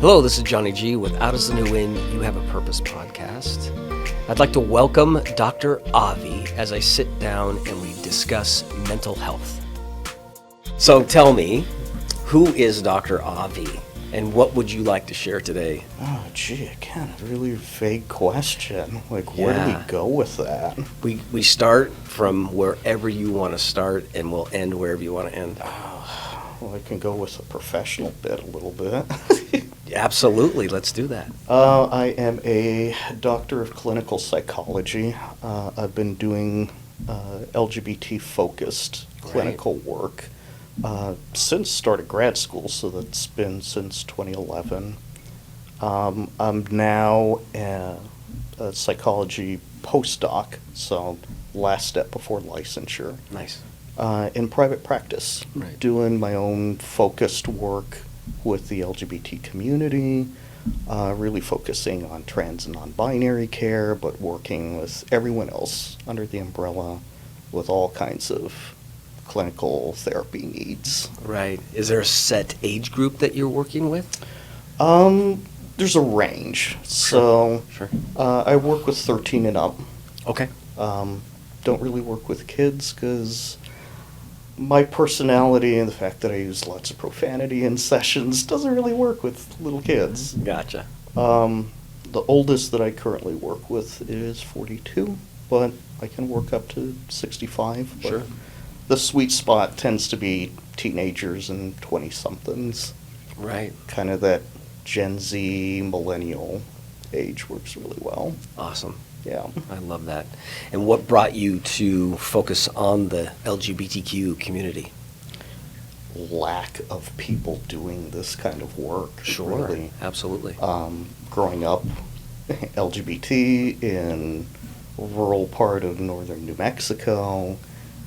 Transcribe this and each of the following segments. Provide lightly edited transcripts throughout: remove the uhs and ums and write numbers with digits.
Hello, this is Johnny G with Out As the New In, You Have a Purpose podcast. I'd like to welcome Dr. Avi as I sit down and we discuss mental health. So tell me, who is Dr. Avi and what would you like to share today? Oh, gee, again, a really vague question. Like, where do we go with that? We start from wherever you want to start and we'll end wherever you want to end. Well, I can go with a professional bit a little bit. Absolutely, let's do that. I am a doctor of clinical psychology. I've been doing LGBT-focused clinical work since started grad school, so that's been since 2011. I'm now a psychology postdoc, so last step before licensure. Nice. In private practice, Right. doing my own focused work with the LGBT community, really focusing on trans and non-binary care, but working with everyone else under the umbrella with all kinds of clinical therapy needs. Right. Is there a set age group that you're working with? There's a range. So Sure. I work with 13 and up. Okay. Don't really work with kids because my personality and the fact that I use lots of profanity in sessions doesn't really work with little kids. Gotcha. The oldest that I currently work with is 42, but I can work up to 65. But Sure. the sweet spot tends to be teenagers and 20-somethings. Right. Kind of that Gen Z millennial age works really well. Awesome. Yeah. I love that. And what brought you to focus on the LGBTQ community? Lack of people doing this kind of work. Really. Absolutely. Growing up LGBT in a rural part of northern New Mexico,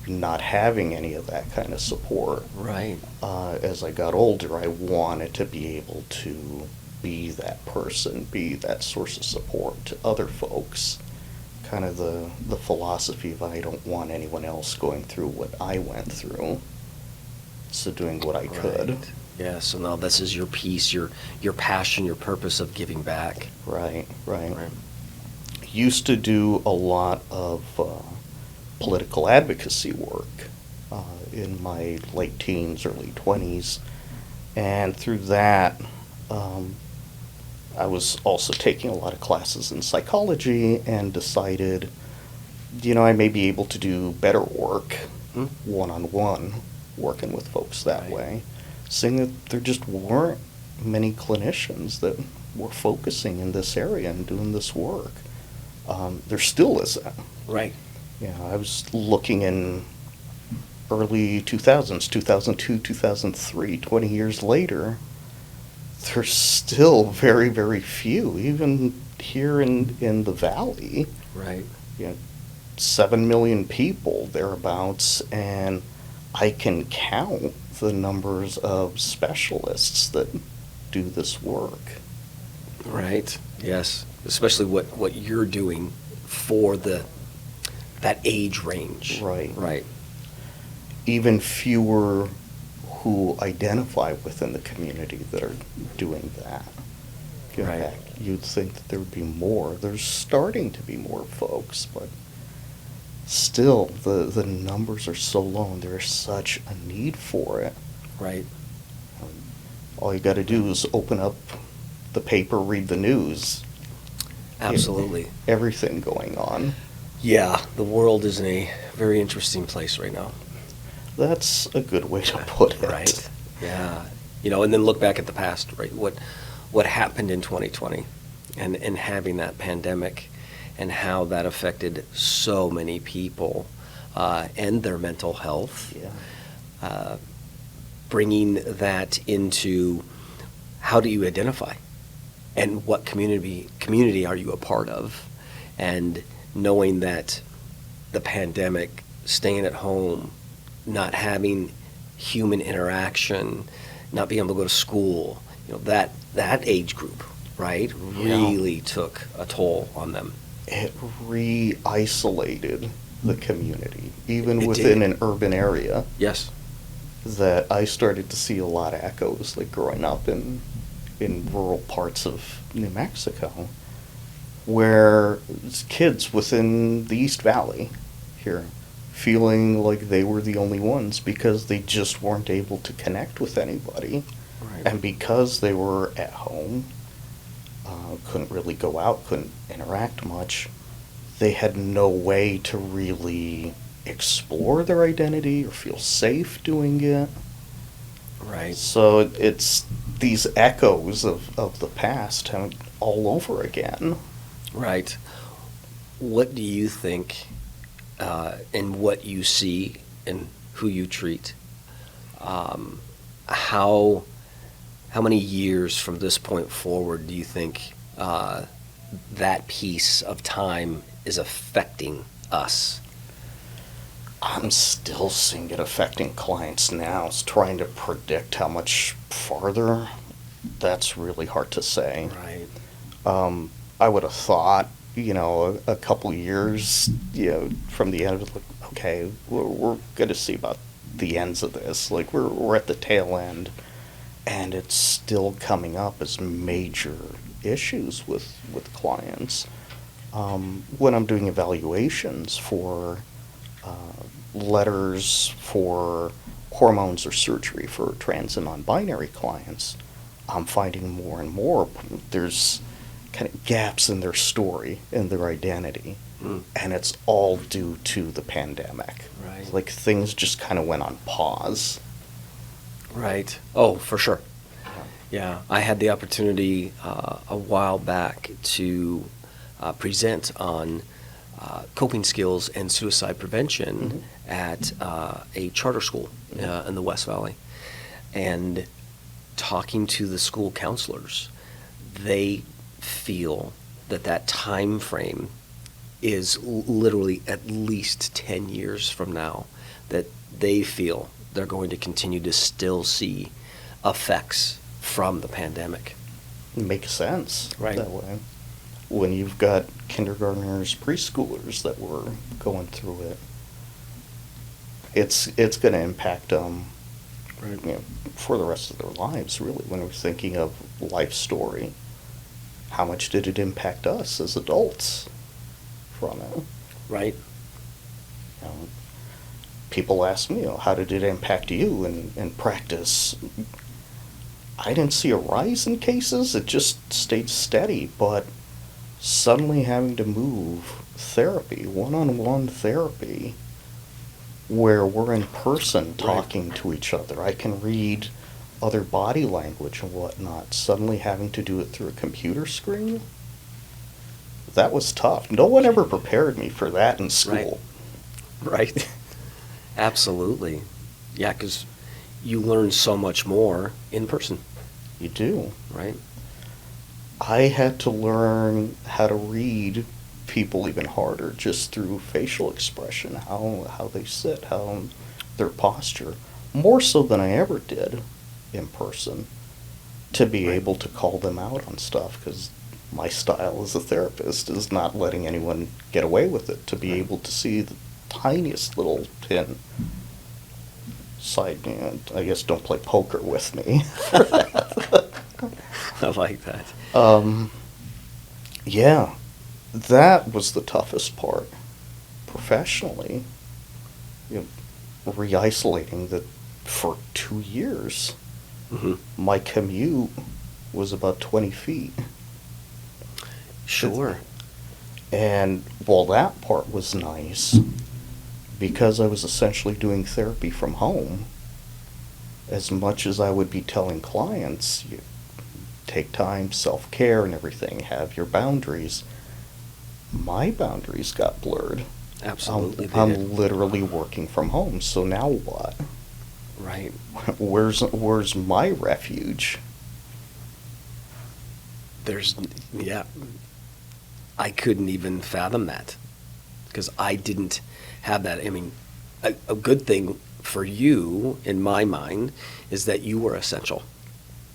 not having any of that kind of support. Right. As I got older, I wanted to be able to be that person, be that source of support to other folks. Kind of the philosophy of I don't want anyone else going through what I went through. So doing what I could. Right. Yeah, so now this is your piece, your passion, your purpose of giving back. Right. Right. Used to do a lot of political advocacy work in my late teens, early 20s. And through that, I was also taking a lot of classes in psychology and decided, I may be able to do better work one-on-one, working with folks that way, seeing that there just weren't many clinicians that were focusing in this area and doing this work. There still isn't. Right. I was looking in early 2000s, 2002, 2003, 20 years later, there's still very, very few, even here in the Valley. Right. 7 million people, thereabouts, and I can count the numbers of specialists that do this work. Right. Yes. Especially what you're doing for that age range. Right. Right. Even fewer who identify within the community that are doing that. Right. Heck, you'd think that there would be more. There's starting to be more folks, but still, the numbers are so low and there's such a need for it. Right. All you got to do is open up the paper, read the news. Absolutely. Everything going on. Yeah, the world is in a very interesting place right now. That's a good way to put it. Right. Yeah. And then look back at the past, right? What happened in 2020 and having that pandemic and how that affected so many people and their mental health. Yeah. Bringing that into how do you identify and what community are you a part of, and knowing that the pandemic, staying at home, not having human interaction, not being able to go to school, that age group, right, really took a toll on them. It re-isolated the community, even It within did. an urban area. Yes. That I started to see a lot of echoes, like growing up in in rural parts of New Mexico, where kids within the East Valley here feeling like they were the only ones because they just weren't able to connect with anybody. Right. And because they were at home, couldn't really go out, couldn't interact much, they had no way to really explore their identity or feel safe doing it. Right. So it's these echoes of the past all over again. Right. What do you think, and what you see and who you treat, how many years from this point forward do you think that piece of time is affecting us? I'm still seeing it affecting clients now. It's trying to predict how much farther. That's really hard to say. Right. I would have thought, a couple years, from the end of it, like, okay, we're going to see about the ends of this. Like, we're at the tail end, and it's still coming up as major issues with clients. When I'm doing evaluations for letters for hormones or surgery for trans and non-binary clients, I'm finding more and more there's kind of gaps in their story, in their identity, and it's all due to the pandemic. Right. Like, things just kind of went on pause. Right. Oh, for sure. Yeah. I had the opportunity a while back to present on coping skills and suicide prevention at a charter school in the West Valley. And talking to the school counselors, they feel that time frame is literally at least 10 years from now, that they feel they're going to continue to still see effects from the pandemic. It makes sense Right. that way. When you've got kindergartners, preschoolers that were going through it, it's going to impact them Right. for the rest of their lives, really. When we're thinking of life story, how much did it impact us as adults from it? Right. People ask me, how did it impact you in practice? I didn't see a rise in cases. It just stayed steady, but suddenly having to move therapy, one-on-one therapy, where we're in person talking to each other. I can read other body language and whatnot. Suddenly having to do it through a computer screen, that was tough. No one ever prepared me for that in school. Right. Absolutely. Yeah, because you learn so much more in person. You do. Right. I had to learn how to read people even harder just through facial expression, how they sit, how their posture, more so than I ever did in person, to be able to call them out on stuff, because my style as a therapist is not letting anyone get away with it, to be able to see the tiniest little pin. Side, I guess don't play poker with me. I like that. Yeah, that was the toughest part professionally. Re-isolating that for 2 years. My commute was about 20 feet. Sure. And while that part was nice, because I was essentially doing therapy from home, as much as I would be telling clients, you take time, self-care and everything, have your boundaries, my boundaries got blurred. Absolutely. I'm literally working from home, so now what? Right. Where's my refuge? Yeah. I couldn't even fathom that, because I didn't have that. I mean, a good thing for you, in my mind, is that you were essential,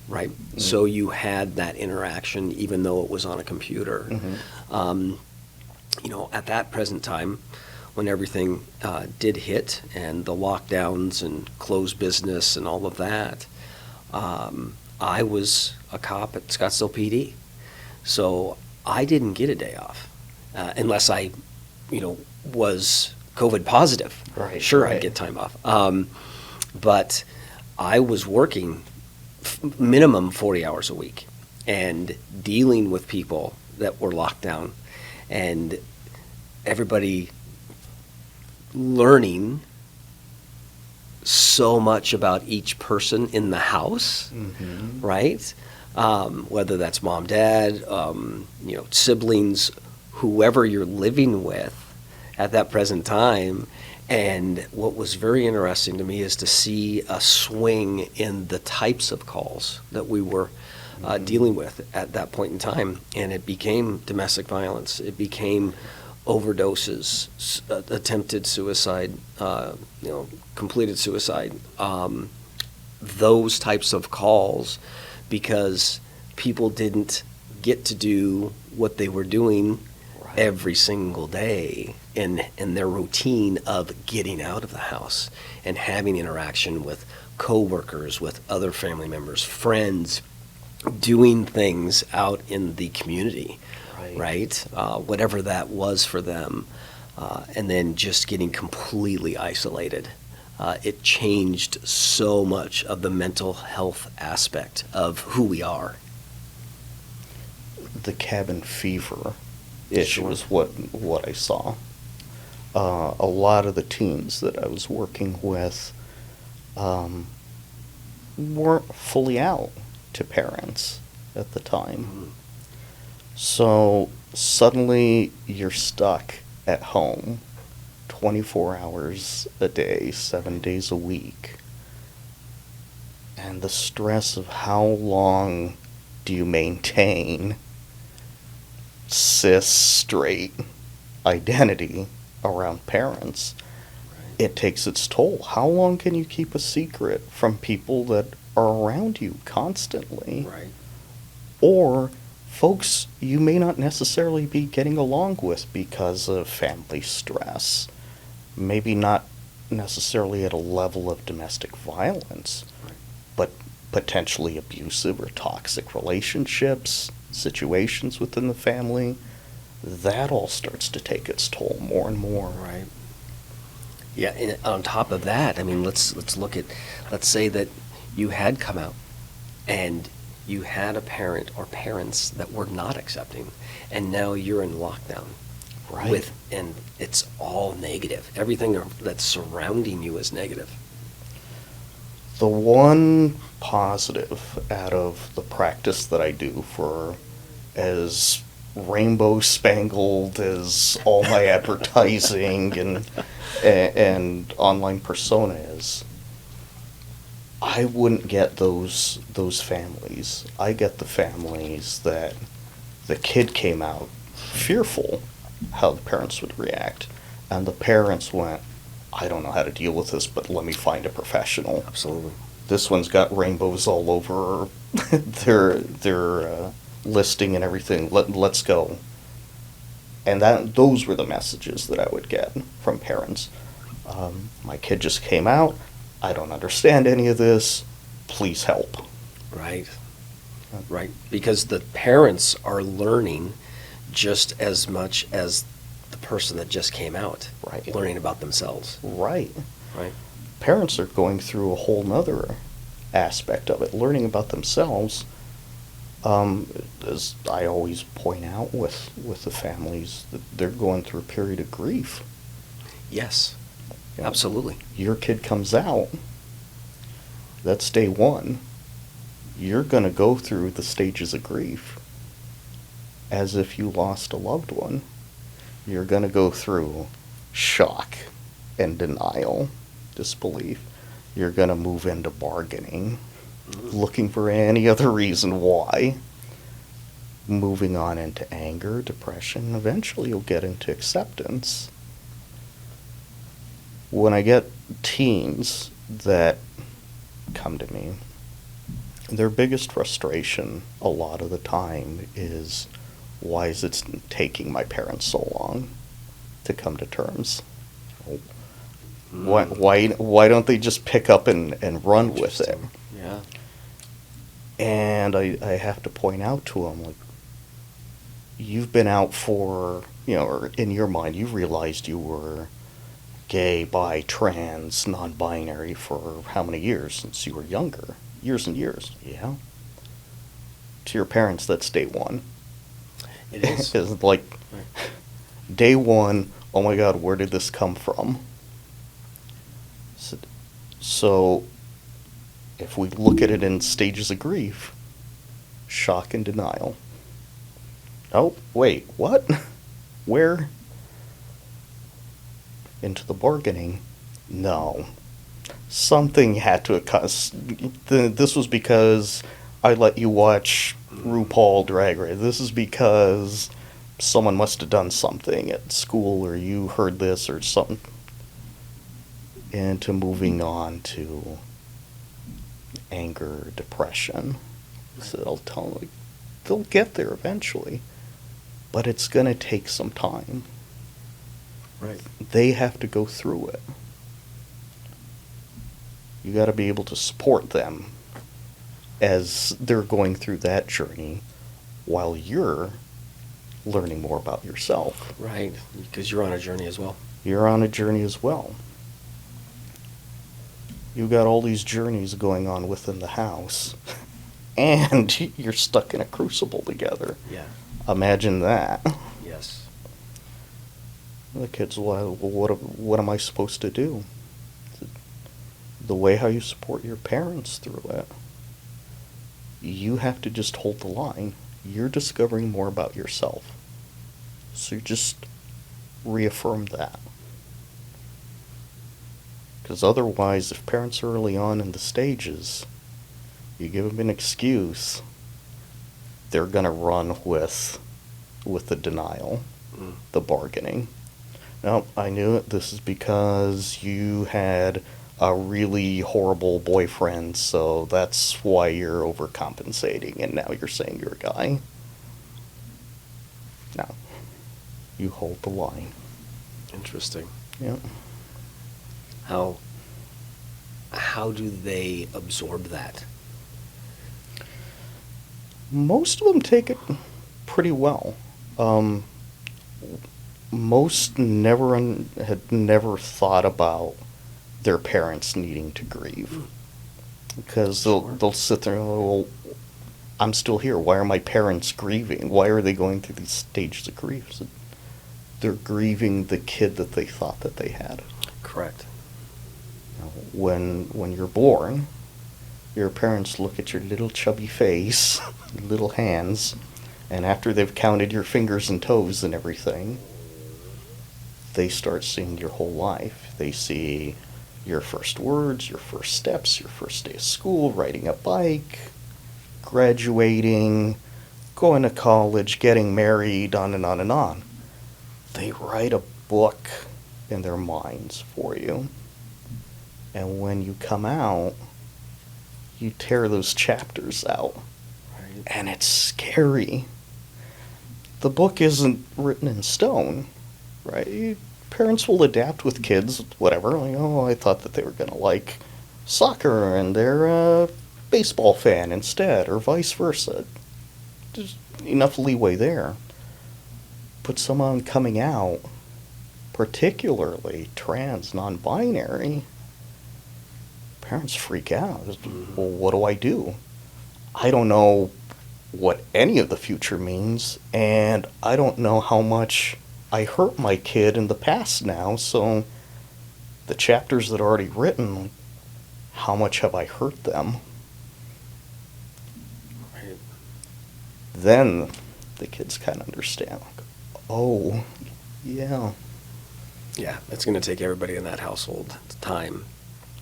right? Mm-hmm. So you had that interaction, even though it was on a computer. Mm-hmm. At that present time, when everything did hit and the lockdowns and closed business and all of that, I was a cop at Scottsdale PD, so I didn't get a day off unless I, was COVID positive. Right, Sure, right. I'd get time off. But I was working minimum 40 hours a week and dealing with people that were locked down and everybody learning so much about each person in the house, Mm-hmm. right? Whether that's mom, dad, siblings, whoever you're living with at that present time. And what was very interesting to me is to see a swing in the types of calls that we were dealing with at that point in time. And it became domestic violence. It became overdoses, attempted suicide, completed suicide, those types of calls, because people didn't get to do what they were doing every single day in their routine of getting out of the house and having interaction with coworkers, with other family members, friends, doing things out in the community, right? Whatever that was for them, and then just getting completely isolated. It changed so much of the mental health aspect of who we are. The cabin fever issue Sure. is what I saw. A lot of the teens that I was working with weren't fully out to parents at the time. Mhm. So suddenly you're stuck at home 24 hours a day, 7 days a week. And the stress of how long do you maintain cis straight identity around parents, it takes its toll. How long can you keep a secret from people that are around you constantly? Right. Or folks you may not necessarily be getting along with because of family stress. Maybe not necessarily at a level of domestic violence, Right. but potentially abusive or toxic relationships, situations within the family. That all starts to take its toll more and more. Right. Yeah, and on top of that, I mean, let's look at, let's say that you had come out and you had a parent or parents that were not accepting, and now you're in lockdown. Right. And it's all negative. Everything that's surrounding you is negative. The one positive out of the practice that I do, for as rainbow spangled as all my advertising and online persona is, I wouldn't get those families. I get the families that the kid came out fearful how the parents would react, and the parents went, I don't know how to deal with this, but let me find a professional. Absolutely. This one's got rainbows all over their listing and everything. Let's go. And those were the messages that I would get from parents. My kid just came out. I don't understand any of this. Please help. Right. Right. Because the parents are learning just as much as the person that just came out. Right. Learning about themselves. Right. Right. Parents are going through a whole nother aspect of it, learning about themselves. As I always point out with the families, that they're going through a period of grief. Yes. You know, Absolutely. your kid comes out, that's day one. You're going to go through the stages of grief as if you lost a loved one. You're going to go through shock and denial, disbelief. You're going to move into bargaining, looking for any other reason why. Moving on into anger, depression. Eventually you'll get into acceptance. When I get teens that come to me, their biggest frustration a lot of the time is, why is it taking my parents so long to come to terms? Why don't they just pick up and run with it? Yeah. And I have to point out to them, like, you've been out for, or in your mind, you realized you were gay, bi, trans, non-binary for how many years since you were younger? Years and years, yeah. To your parents, that's day one. It is. It's like, day one, oh my God, where did this come from? So, if we look at it in stages of grief, shock and denial. Oh, wait, what? Where? Into the bargaining? No. Something had to occur. This was because I let you watch RuPaul Drag Race. This is because someone must have done something at school, or you heard this or something. Into moving on to anger, depression. So they'll tell them, like, they'll get there eventually, but it's going to take some time. Right. They have to go through it. You got to be able to support them as they're going through that journey while you're learning more about yourself. Right, because you're on a journey as well. You're on a journey as well. You've got all these journeys going on within the house, and you're stuck in a crucible together. Yeah. Imagine that. Yes. The kids, well, what am I supposed to do? The way how you support your parents through it. You have to just hold the line. You're discovering more about yourself. So you just reaffirm that. Because otherwise, if parents are early on in the stages, you give them an excuse, they're going to run with the denial, the bargaining. No, I knew it. This is because you had a really horrible boyfriend, so that's why you're overcompensating, and now you're saying you're a guy. No. You hold the line. Interesting. Yeah. How do they absorb that? Most of them take it pretty well. Most had never thought about their parents needing to grieve, because they'll sit there and go, well, I'm still here. Why are my parents grieving? Why are they going through these stages of grief? So they're grieving the kid that they thought that they had. Correct. When you're born, your parents look at your little chubby face, little hands, and after they've counted your fingers and toes and everything, they start seeing your whole life. They see your first words, your first steps, your first day of school, riding a bike, graduating, going to college, getting married, on and on and on. They write a book in their minds for you. And when you come out, you tear those chapters out. Right. And it's scary. The book isn't written in stone, right? Parents will adapt with kids, whatever. Like, oh, I thought that they were going to like soccer and they're a baseball fan instead, or vice versa. There's enough leeway there. But someone coming out, particularly trans, non-binary, parents freak out. Well, what do I do? I don't know what any of the future means, and I don't know how much I hurt my kid in the past now, so the chapters that are already written, how much have I hurt them? Right. Then the kids kind of understand, like, oh, yeah. Yeah, it's going to take everybody in that household time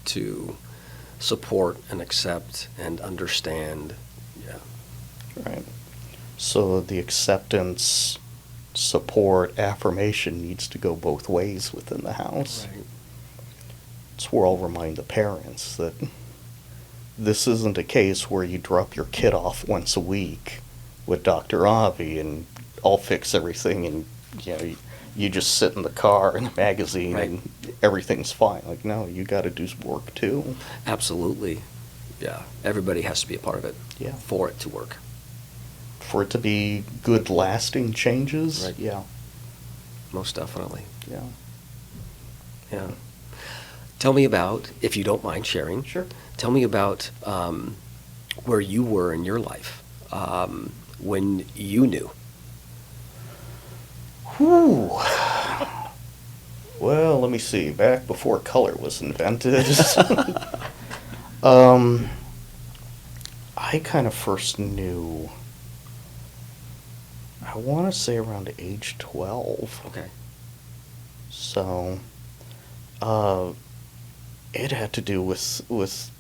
to support and accept and understand. Yeah. Right. So the acceptance, support, affirmation needs to go both ways within the house. Right. It's where I'll remind the parents that this isn't a case where you drop your kid off once a week with Dr. Avi and I'll fix everything, and you just sit in the car and the magazine Right. and everything's fine. Like, no, you got to do some work too. Absolutely. Yeah, everybody has to be a part of it. Yeah. For it to work. For it to be good, lasting changes. Right. Yeah. Most definitely. Yeah. Yeah. Tell me about, if you don't mind sharing. Sure. Tell me about where you were in your life when you knew. Whew. Well, let me see. Back before color was invented, I kind of first knew, I want to say around age 12. Okay. So, it had to do with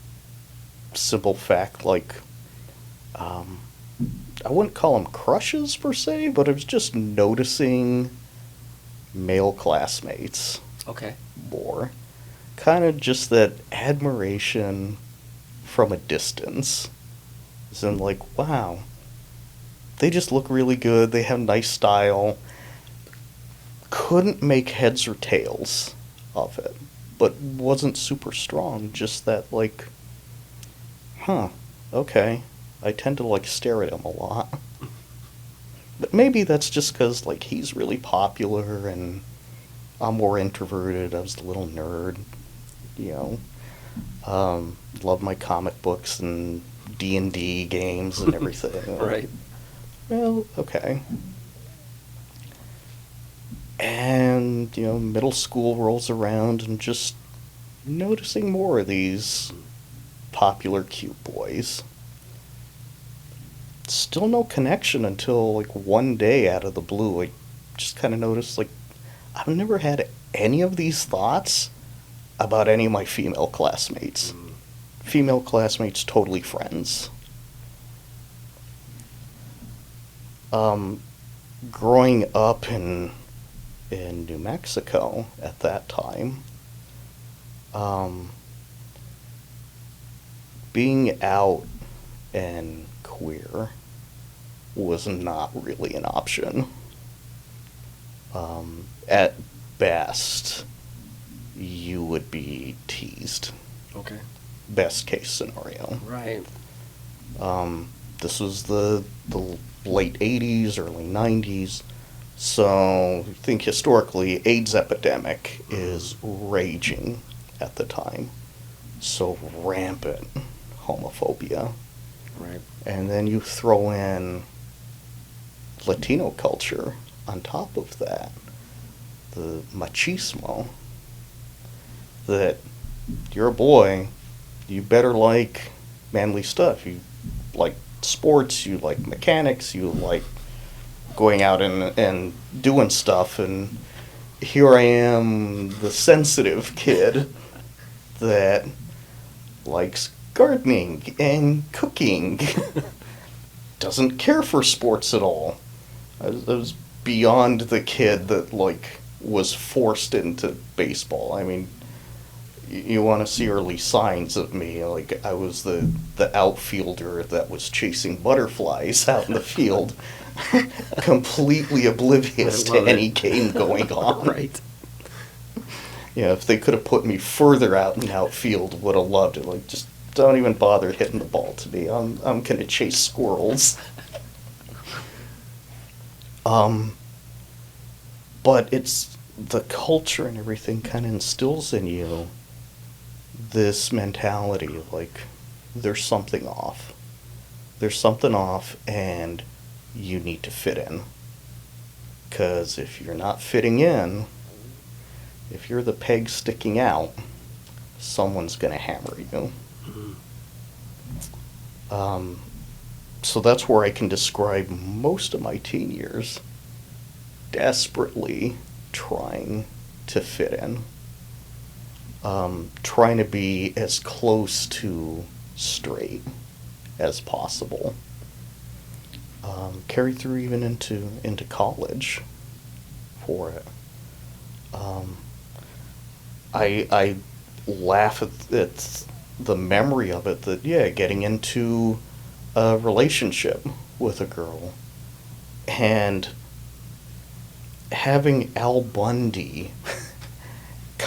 simple fact, like, I wouldn't call them crushes per se, but it was just noticing male classmates Okay. more. Kind of just that admiration from a distance. As in, like, wow, they just look really good, they have nice style. Couldn't make heads or tails of it, but wasn't super strong. Just that, like, okay. I tend to, like, stare at him a lot. But maybe that's just because, like, he's really popular and I'm more introverted. I was a little nerd, you know. Love my comic books and D&D games and everything. Right. Well, okay. And, you know, middle school rolls around and just noticing more of these popular cute boys. Still no connection until, like, one day out of the blue, I just kind of noticed, like, I've never had any of these thoughts about any of my female classmates. Female classmates, totally friends. Growing up in New Mexico at that time, being out and queer was not really an option. At best, you would be teased. Okay. Best case scenario. Right. This was the late 80s, early 90s. So, I think historically, AIDS epidemic is raging at the time. So rampant homophobia. Right. And then you throw in Latino culture on top of that. The machismo. That you're a boy, you better like manly stuff. You like sports, you like mechanics, you like going out and doing stuff. And here I am, the sensitive kid that likes gardening and cooking. Doesn't care for sports at all. I was beyond the kid that, like, was forced into baseball. I mean, you want to see early signs of me. Like, I was the outfielder that was chasing butterflies out in the field, completely oblivious to any game going on. Right. Yeah, if they could have put me further out in outfield, would have loved it. Like, just don't even bother hitting the ball to me. I'm gonna chase squirrels. But it's the culture and everything kind of instills in you this mentality of, like, there's something off. There's something off, and you need to fit in. Because if you're not fitting in, if you're the peg sticking out, someone's going to hammer you. So that's where I can describe most of my teen years desperately trying to fit in. Trying to be as close to straight as possible. Carried through even into college for it. I laugh at the memory of it, that, yeah, getting into a relationship with a girl and having Al Bundy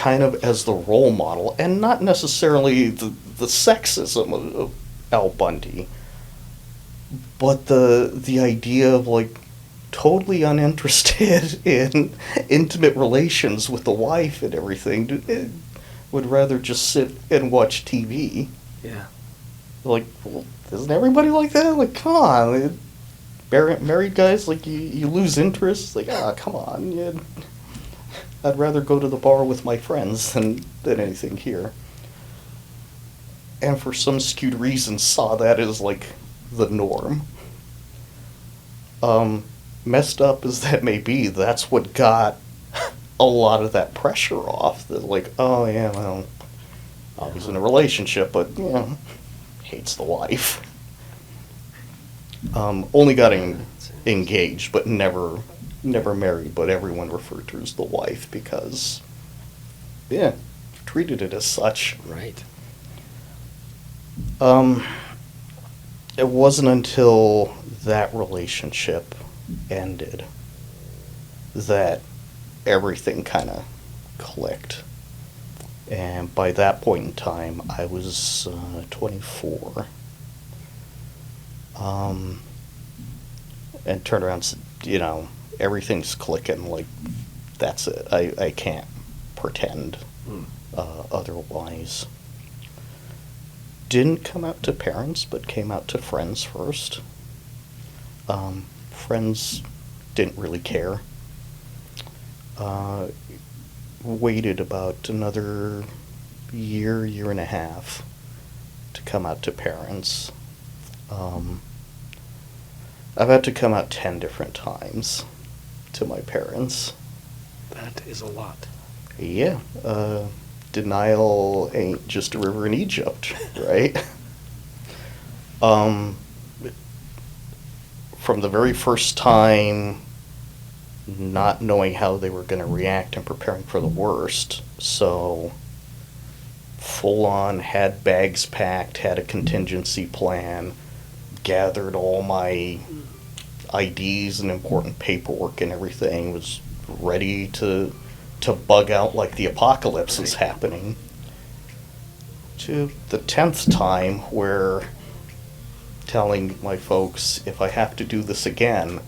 kind of as the role model, and not necessarily the sexism of Al Bundy, but the idea of like totally uninterested in intimate relations with the wife and everything, would rather just sit and watch TV. Yeah. Like, well, isn't everybody like that? Like, come on. Married guys, like, you lose interest. Like, come on. Yeah. I'd rather go to the bar with my friends than anything here. And for some skewed reason, saw that as, like, the norm. Messed up as that may be, that's what got a lot of that pressure off. That, like, oh, yeah, well, I was in a relationship, but, you know, hates the wife. Only got engaged, but never married, but everyone referred to as the wife because, yeah, treated it as such. Right. It wasn't until that relationship ended that everything kind of clicked. And by that point in time, I was 24. And turned around and said, you know, everything's clicking, like, that's it. I can't pretend otherwise. Didn't come out to parents, but came out to friends first. Friends didn't really care. Waited about another year and a half to come out to parents. I've had to come out 10 different times to my parents. That is a lot. Yeah. Denial ain't just a river in Egypt, right? From the very first time, not knowing how they were going to react and preparing for the worst, so full on had bags packed, had a contingency plan, gathered all my IDs and important paperwork and everything, was ready to bug out like the apocalypse is happening, to the 10th time where telling my folks, if I have to do this again,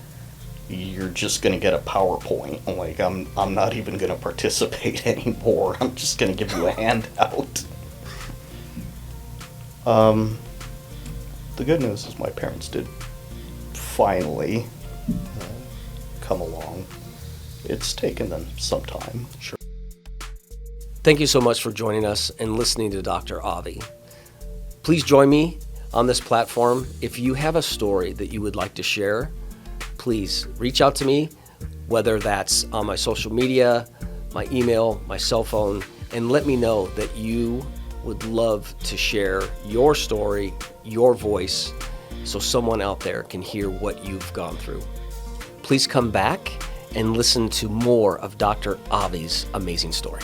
you're just going to get a PowerPoint. Like, I'm not even going to participate anymore. I'm just going to give you a handout. The good news is my parents did finally come along. It's taken them some time. Sure. Thank you so much for joining us and listening to Dr. Avi. Please join me on this platform. If you have a story that you would like to share, please reach out to me, whether that's on my social media, my email, my cell phone, and let me know that you would love to share your story, your voice, so someone out there can hear what you've gone through. Please come back and listen to more of Dr. Avi's amazing story.